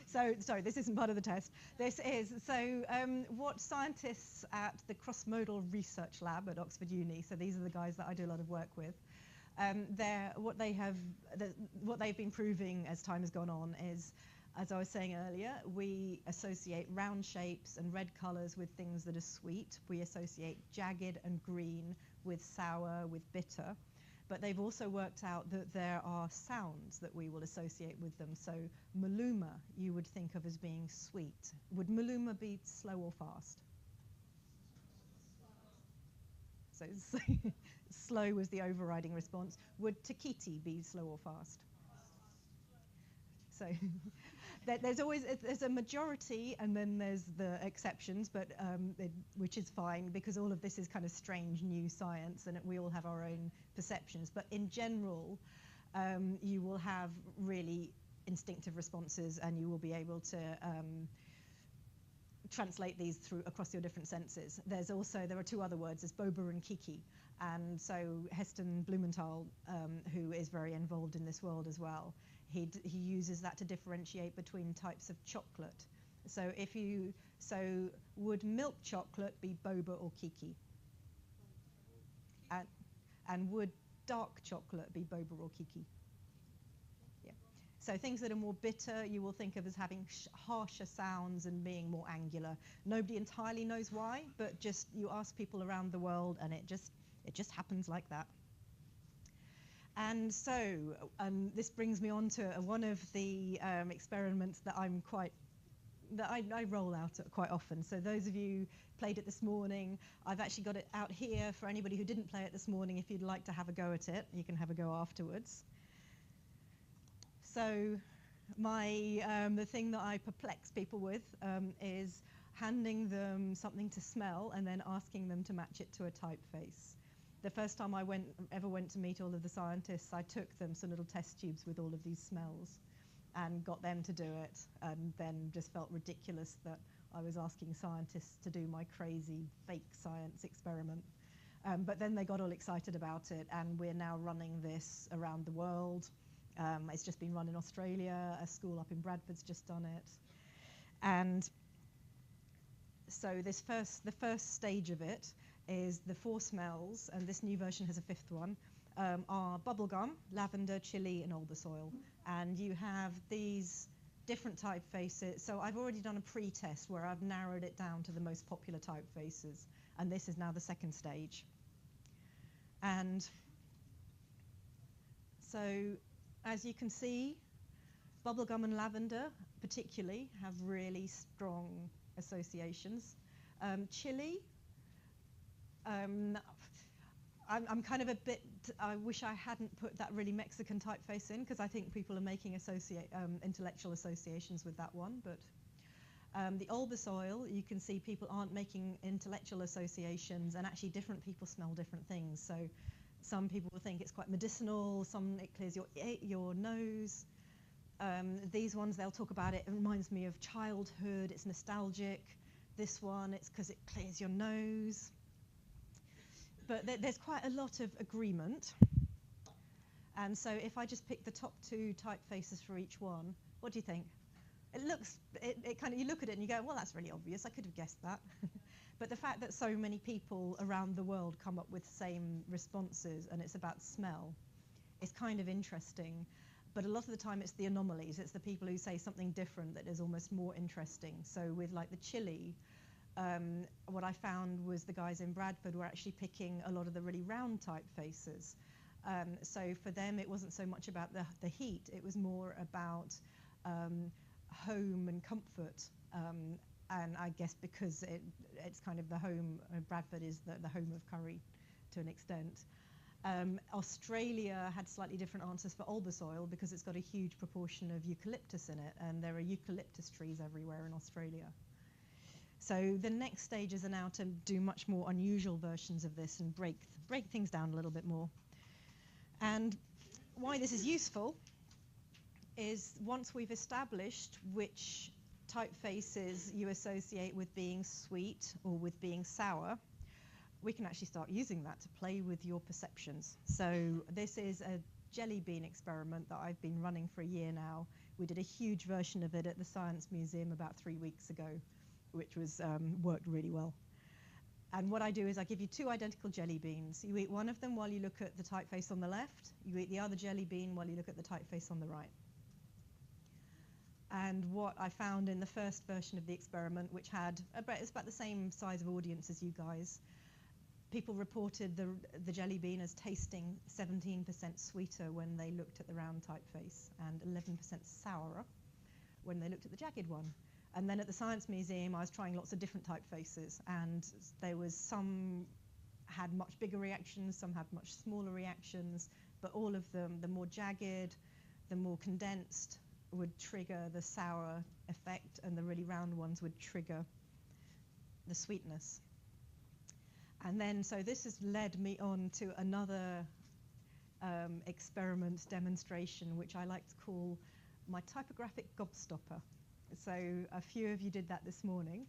Speaker 1: So, sorry, this isn't part of the test. This is, so what scientists at the Cross-Modal Research Lab at Oxford Uni, so these are the guys that I do a lot of work with, what they've been proving as time has gone on is, as I was saying earlier, we associate round shapes and red colours with things that are sweet. We associate jagged and green with sour, with bitter. But they've also worked out that there are sounds that we will associate with them. So maluma you would think of as being sweet. Would maluma be slow or fast? So slow was the overriding response. Would takiti be slow or fast? So there's a majority, and then there's the exceptions, but which is fine because all of this is kind of strange new science, and we all have our own perceptions. But in general, you will have really instinctive responses, and you will be able to translate these through across your different senses. There are two other words, there's boba and kiki, and so Heston Blumenthal, who is very involved in this world as well, he uses that to differentiate between types of chocolate. So would milk chocolate be boba or kiki? And would dark chocolate be boba or kiki? Yeah. So things that are more bitter, you will think of as having harsher sounds and being more angular. Nobody entirely knows why, but just you ask people around the world, and it just happens like that. And so this brings me on to one of the experiments that I roll out quite often. So those of you played it this morning, I've actually got it out here for anybody who didn't play it this morning. If you'd like to have a go at it, you can have a go afterwards. So the thing that I perplex people with is handing them something to smell and then asking them to match it to a typeface. The first time I ever went to meet all of the scientists, I took them some little test tubes with all of these smells and got them to do it, and then just felt ridiculous that I was asking scientists to do my crazy fake science experiment. But then they got all excited about it, and we're now running this around the world. It's just been run in Australia. A school up in Bradford's just done it. And so the first stage of it is the 4 smells, and this new version has a 5th one, are bubblegum, lavender, chili, and alder soil. And you have these different typefaces. So I've already done a pre-test where I've narrowed it down to the most popular typefaces, and this is now the 2nd stage. And so, as you can see, bubblegum and lavender particularly have really strong associations. Chili, I'm kind of I wish I hadn't put that really Mexican typeface in, because I think people are making intellectual associations with that one. But the alder soil, you can see people aren't making intellectual associations, and actually different people smell different things. So some people will think it's quite medicinal, some it clears your nose. These ones, they'll talk about it reminds me of childhood, it's nostalgic. This one, it's because it clears your nose. But there's quite a lot of agreement. And so if I just pick the top 2 typefaces for each one, what do you think? It kind of, you look at it and you go, well, that's really obvious, I could have guessed that. But the fact that so many people around the world come up with the same responses, and it's about smell, is kind of interesting. But a lot of the time it's the anomalies, it's the people who say something different that is almost more interesting. So with like the chili, what I found was the guys in Bradford were actually picking a lot of the really round typefaces. So for them, it wasn't so much about the heat, it was more about home and comfort. And I guess because it's kind of the home, Bradford is the home of curry to an extent. Australia had slightly different answers for alder soil because it's got a huge proportion of eucalyptus in it, and there are eucalyptus trees everywhere in Australia. So the next stages are now to do much more unusual versions of this and break things down a little bit more. And why this is useful is once we've established which typefaces you associate with being sweet or with being sour, we can actually start using that to play with your perceptions. So this is a jelly bean experiment that I've been running for a year now. We did a huge version of it at the Science Museum about 3 weeks ago, which was worked really well. And what I do is I give you 2 identical jelly beans. You eat one of them while you look at the typeface on the left. You eat the other jelly bean while you look at the typeface on the right. And what I found in the first version of the experiment, which had it's about the same size of audience as you guys, people reported the jelly bean as tasting 17% sweeter when they looked at the round typeface and 11% sourer when they looked at the jagged one. And then at the Science Museum, I was trying lots of different typefaces, and there was some had much bigger reactions, some had much smaller reactions, but all of them, the more jagged, the more condensed, would trigger the sour effect, and the really round ones would trigger the sweetness. And then, so this has led me on to another experiment demonstration, which I like to call my typographic gobstopper. So a few of you did that this morning.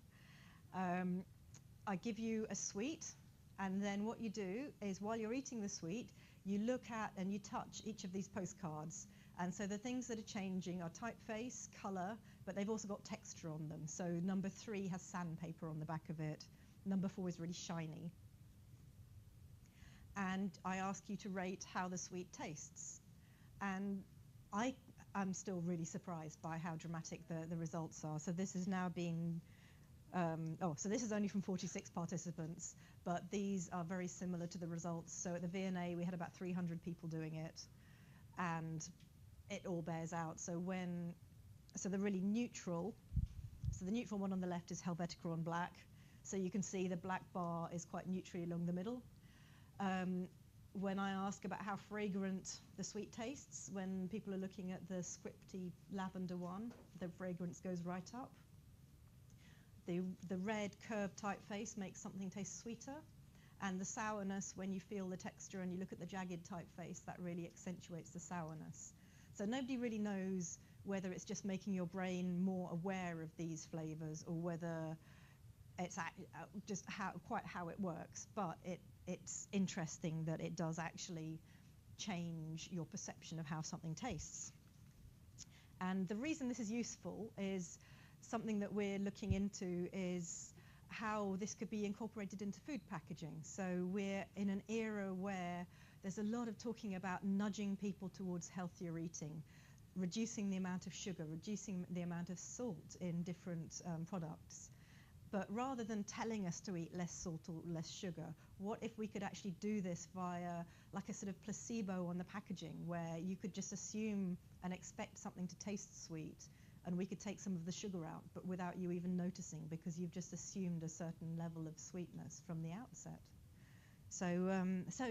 Speaker 1: I give you a sweet, and then what you do is while you're eating the sweet, you look at and you touch each of these postcards. And so the things that are changing are typeface, color, but they've also got texture on them. So number 3 has sandpaper on the back of it. Number 4 is really shiny. And I ask you to rate how the sweet tastes. And I'm still really surprised by how dramatic the results are. So this is now being, so this is only from 46 participants, but these are very similar to the results. So at the V&A, we had about 300 people doing it, and it all bears out. So the really neutral, so the neutral one on the left is Helvetica on black. So you can see the black bar is quite neutrally along the middle. When I ask about how fragrant the sweet tastes, when people are looking at the scripty lavender one, the fragrance goes right up. The red curved typeface makes something taste sweeter, and the sourness, when you feel the texture and you look at the jagged typeface, that really accentuates the sourness. So nobody really knows whether it's just making your brain more aware of these flavors or whether it's just quite how it works, but it's interesting that it does actually change your perception of how something tastes. And the reason this is useful is something that we're looking into is how this could be incorporated into food packaging. So we're in an era where there's a lot of talking about nudging people towards healthier eating, reducing the amount of sugar, reducing the amount of salt in different products. But rather than telling us to eat less salt or less sugar, what if we could actually do this via like a sort of placebo on the packaging, where you could just assume and expect something to taste sweet, and we could take some of the sugar out, but without you even noticing, because you've just assumed a certain level of sweetness from the outset. So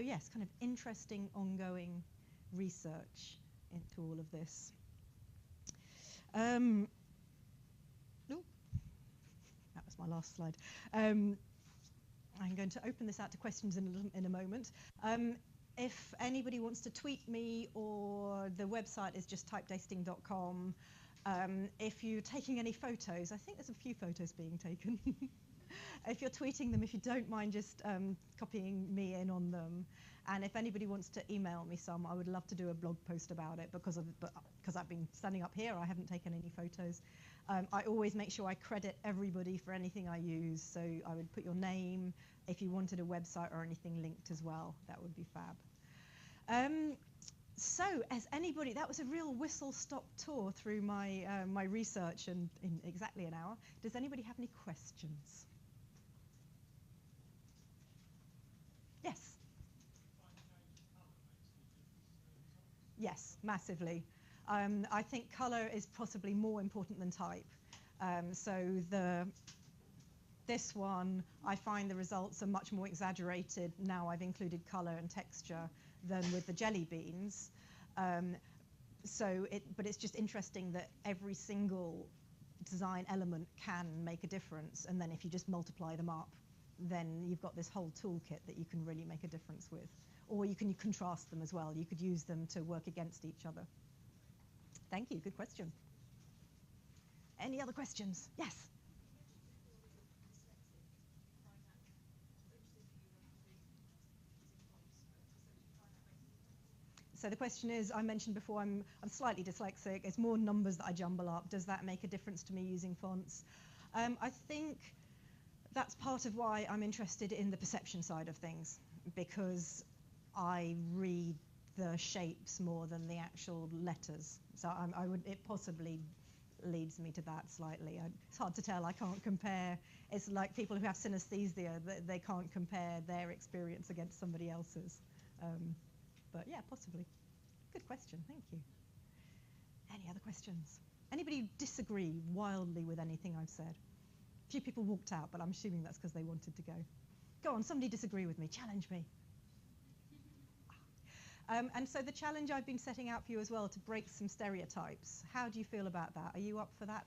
Speaker 1: yes, kind of interesting ongoing research into all of this. That was my last slide. I'm going to open this out to questions in a moment. If anybody wants to tweet me, or the website is just typetasting.com. If you're taking any photos, I think there's a few photos being taken. If you're tweeting them, if you don't mind just copying me in on them. And if anybody wants to email me some, I would love to do a blog post about it, because I've been standing up here, I haven't taken any photos. I always make sure I credit everybody for anything I use, so I would put your name. If you wanted a website or anything linked as well, that would be fab. So, as anybody, that was a real whistle-stop tour through my my research, and in exactly an hour. Does anybody have any questions? Yes. Yes, massively. I think colour is possibly more important than type. This one, I find the results are much more exaggerated now I've included colour and texture than with the jelly beans. But it's just interesting that every single design element can make a difference, and then if you just multiply them up, then you've got this whole toolkit that you can really make a difference with. Or you can contrast them as well. You could use them to work against each other. Thank you, good question. Any other questions? Yes? So the question is, I mentioned before, I'm slightly dyslexic. It's more numbers that I jumble up. Does that make a difference to me using fonts? I think that's part of why I'm interested in the perception side of things, because I read the shapes more than the actual letters. So it possibly leads me to that slightly. It's hard to tell. I can't compare. It's like people who have synesthesia, they can't compare their experience against somebody else's. But yeah, possibly. Good question. Thank you. Any other questions? Anybody disagree wildly with anything I've said? A few people walked out, but I'm assuming that's because they wanted to go. Go on, somebody disagree with me. Challenge me. And so the challenge I've been setting out for you as well, to break some stereotypes. How do you feel about that? Are you up for that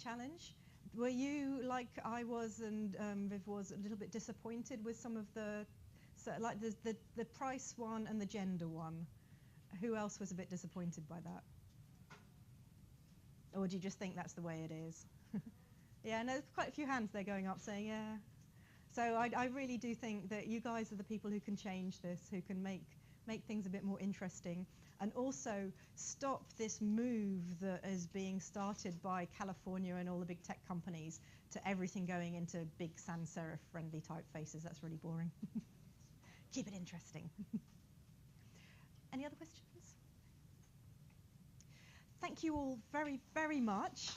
Speaker 1: challenge? Were you, like I was and Viv was, a little bit disappointed with some of like the price one and the gender one? Who else was a bit disappointed by that? Or do you just think that's the way it is? Yeah, no, there's quite a few hands there going up saying, yeah. So I really do think that you guys are the people who can change this, who can make things a bit more interesting, and also stop this move that is being started by California and all the big tech companies to everything going into big sans serif friendly typefaces. That's really boring. Keep it interesting. Any other questions? Thank you all very, very much.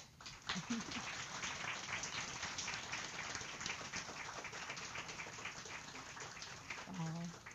Speaker 1: Oh.